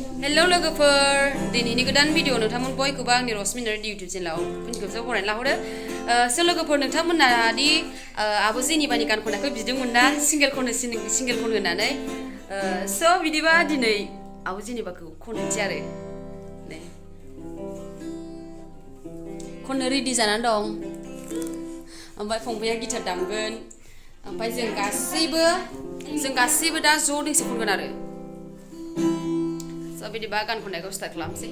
Hello logofer, दिनैनि गोदान video नोंथांमोन बयखौबो आंनि रसमिनारि इउटिउब चेनेलाव फिनखेबसे बरायना लाहरो सो लोगोफोर नोंथांमोना दि आब' जेनिबानि गान खननायखौ बिदोंमोन ना सिंगेल खन होनानै सो बिदिबा दिनै आब' जेनिबाखौ खननोसै आरो नै खननो रेडि जानानै दं ओमफ्राय फंबाया गिटार दामगोन ओमफ्राय जों गासैबो दा ज' दोंसे खनगोन आरो स' बिदिबा गान खननायखौ स्टार्ट खालामसै